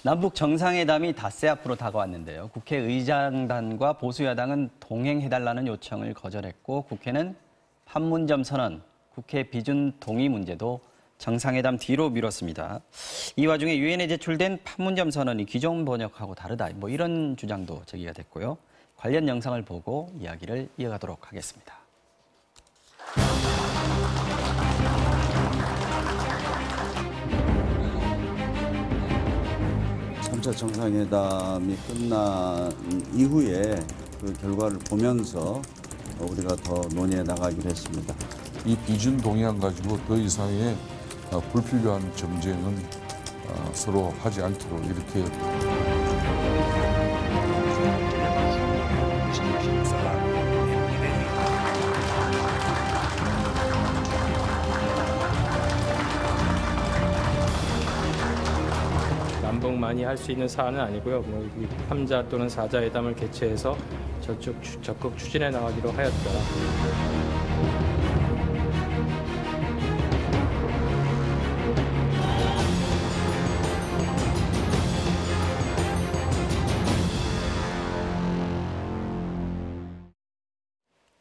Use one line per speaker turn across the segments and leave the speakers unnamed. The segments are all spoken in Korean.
남북 정상회담이 닷새 앞으로 다가왔는데요. 국회의장단과 보수야당은 동행해달라는 요청을 거절했고 국회는 판문점 선언, 국회 비준 동의 문제도 정상회담 뒤로 미뤘습니다. 이 와중에 유엔에 제출된 판문점 선언이 기존 번역하고 다르다. 이런 주장도 제기가 됐고요. 관련 영상을 보고 이야기를 이어가도록 하겠습니다.
3차 정상회담이 끝난 이후에 그 결과를 보면서 우리가 더 논의해 나가기로 했습니다.
이 비준 동의안 가지고 더 이상의 불필요한 정쟁은 서로 하지 않기로 이렇게.
남북만이 할 수 있는 사안은 아니고요. 3자 또는 4자 회담을 개최해서 적극 추진해 나가기로 하였다.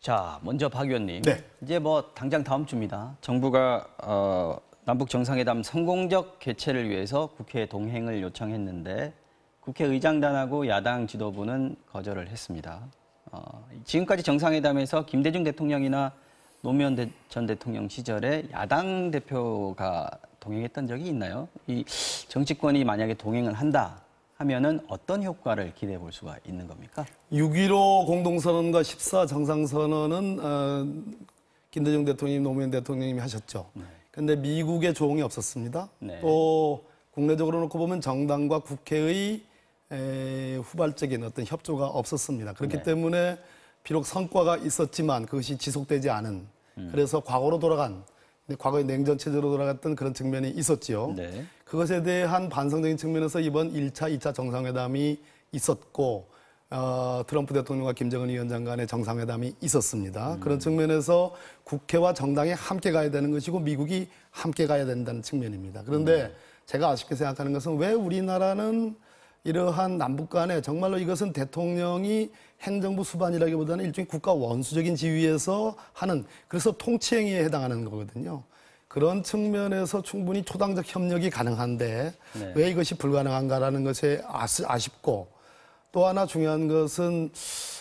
자, 먼저 박 의원님.
네.
이제 당장 다음 주입니다. 정부가 남북 정상회담 성공적 개최를 위해서 국회 동행을 요청했는데 국회의장단하고 야당 지도부는 거절을 했습니다. 지금까지 정상회담에서 김대중 대통령이나 노무현 전 대통령 시절에 야당 대표가 동행했던 적이 있나요? 이 정치권이 만약에 동행을 한다 하면은 어떤 효과를 기대해 볼 수가 있는 겁니까?
6.15 공동선언과 14 정상선언은 김대중 대통령님, 노무현 대통령님이 하셨죠. 그런데 미국의 조응이 없었습니다.
네.
또 국내적으로 놓고 보면 정당과 국회의 후발적인 어떤 협조가 없었습니다. 그렇기
네.
때문에 비록 성과가 있었지만 그것이 지속되지 않은 그래서 과거로 돌아간 과거의 냉전 체제로 돌아갔던 그런 측면이 있었지요.
네.
그것에 대한 반성적인 측면에서 이번 1차, 2차 정상회담이 있었고 트럼프 대통령과 김정은 위원장 간의 정상회담이 있었습니다. 그런 측면에서 국회와 정당이 함께 가야 되는 것이고 미국이 함께 가야 된다는 측면입니다. 그런데 제가 아쉽게 생각하는 것은 왜 우리나라는 이러한 남북 간에 정말로 이것은 대통령이 행정부 수반이라기보다는 일종의 국가 원수적인 지위에서 하는 그래서 통치행위에 해당하는 거거든요. 그런 측면에서 충분히 초당적 협력이 가능한데
네.
왜 이것이 불가능한가라는 것에 아쉽고 또 하나 중요한 것은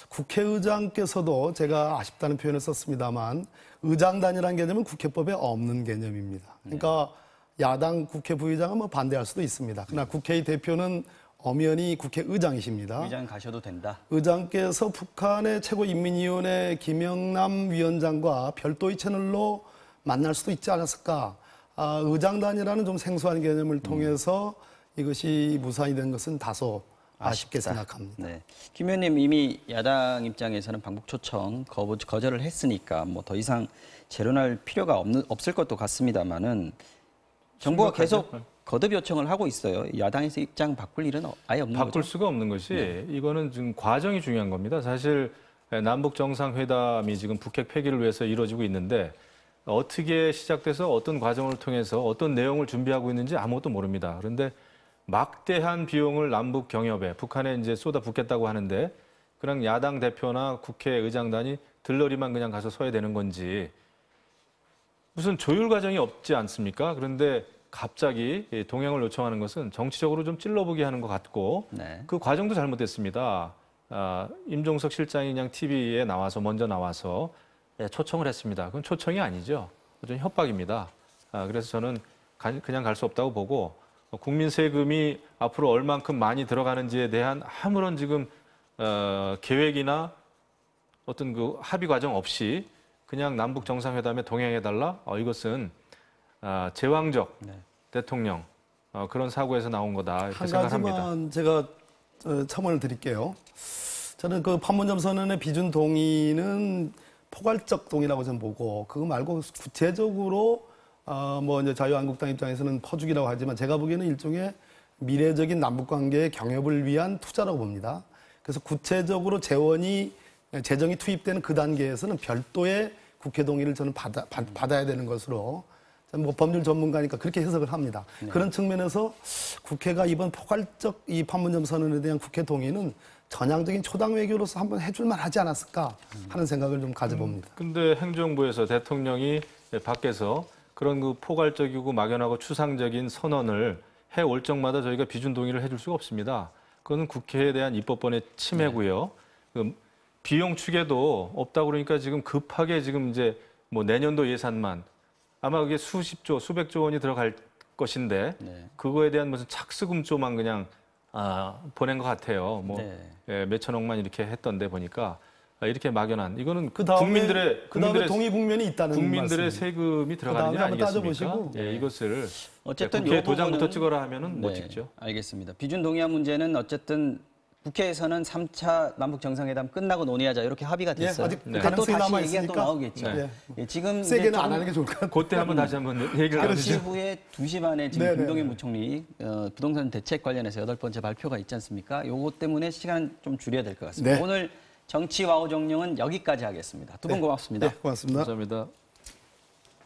국회의장께서도 제가 아쉽다는 표현을 썼습니다만 의장단이라는 개념은 국회법에 없는 개념입니다. 그러니까 야당 국회 부의장은 반대할 수도 있습니다. 그러나 국회의 대표는 엄연히 국회의장이십니다.
의장 가셔도 된다.
의장께서 북한의 최고인민위원회 김영남 위원장과 별도의 채널로 만날 수도 있지 않았을까. 의장단이라는 좀 생소한 개념을 통해서 이것이 무산이 된 것은 다소 아쉽게 생각합니다.
네. 김 의원님 이미 야당 입장에서는 방북 초청 거절을 했으니까 더 이상 재론할 필요가 없을 것도 같습니다만은 정부가 계속 거듭 요청을 하고 있어요. 야당에서 입장 바꿀 일은 아예 없는 거죠?
바꿀 수가 없는 것이 이거는 지금 과정이 중요한 겁니다. 사실 남북 정상회담이 지금 북핵 폐기를 위해서 이루어지고 있는데 어떻게 시작돼서 어떤 과정을 통해서 어떤 내용을 준비하고 있는지 아무것도 모릅니다. 그런데 막대한 비용을 남북 경협에 북한에 이제 쏟아붓겠다고 하는데 그냥 야당 대표나 국회의장단이 들러리만 그냥 가서 서야 되는 건지 무슨 조율 과정이 없지 않습니까? 그런데 갑자기 동행을 요청하는 것은 정치적으로 좀 찔러보게 하는 것 같고
네.
그 과정도 잘못됐습니다. 임종석 실장이 그냥 TV에 먼저 나와서 초청을 했습니다. 그건 초청이 아니죠. 좀 협박입니다. 그래서 저는 그냥 갈 수 없다고 보고 국민 세금이 앞으로 얼만큼 많이 들어가는지에 대한 아무런 지금 계획이나 어떤 그 합의 과정 없이 그냥 남북 정상회담에 동행해달라? 이것은 제왕적 대통령 그런 사고에서 나온 거다 이렇게 생각합니다.
한 가지만 제가 첨언을 드릴게요. 저는 그 판문점 선언의 비준 동의는 포괄적 동의라고 저는 보고 그거 말고 구체적으로 이제 자유한국당 입장에서는 퍼주기라고 하지만 제가 보기에는 일종의 미래적인 남북관계의 경협을 위한 투자라고 봅니다. 그래서 구체적으로 재정이 투입되는 그 단계에서는 별도의 국회 동의를 저는 받아야 되는 것으로 뭐 법률 전문가니까 그렇게 해석을 합니다. 그런 측면에서 국회가 이번 포괄적 이 판문점 선언에 대한 국회 동의는 전향적인 초당 외교로서 한번 해줄 만하지 않았을까 하는 생각을 좀 가져봅니다.
근데 행정부에서 대통령이 밖에서 그런 그 포괄적이고 막연하고 추상적인 선언을 해올 적마다 저희가 비준 동의를 해줄 수가 없습니다. 그거는 국회에 대한 입법권의 침해고요. 그 비용 추계도 없다고 그러니까 지금 급하게 지금 이제 뭐 내년도 예산만 아마 그게 수십조, 수백조 원이 들어갈 것인데 그거에 대한 무슨 착수금조만 그냥 보낸 것 같아요. 뭐 몇천억만 이렇게 했던데 보니까 이렇게 막연한 이거는 국민들의
동의 국면이 있다는
국민들의
말씀입니다.
세금이 들어가는 일 아니겠습니까?
따져보시고.
이것을
어쨌든
국회
요
도장부터
부분은-
찍어라 하면은 못
네,
찍죠.
알겠습니다. 비준 동의안 문제는 어쨌든 국회에서는 3차 남북 정상회담 끝나고 논의하자 이렇게 합의가 됐어요.
아직
그러니까 또
가능성이
다시
남아
얘기가 또
있으니까.
나오겠죠.
네.
예, 지금 이제
세게는 안
조금
하는 게 좋을 것 같아요.
그때 한번 다시 한번 얘기를
잠시
나누죠.
후에 2시 반에 지금
네네네.
김동연 부총리 부동산 대책 관련해서 8번째 발표가 있지 않습니까? 요거 때문에 시간 좀 줄여야 될 것 같습니다.
네.
오늘 정치 와우 정령은 여기까지 하겠습니다. 두 분 고맙습니다.
네, 고맙습니다.
감사합니다.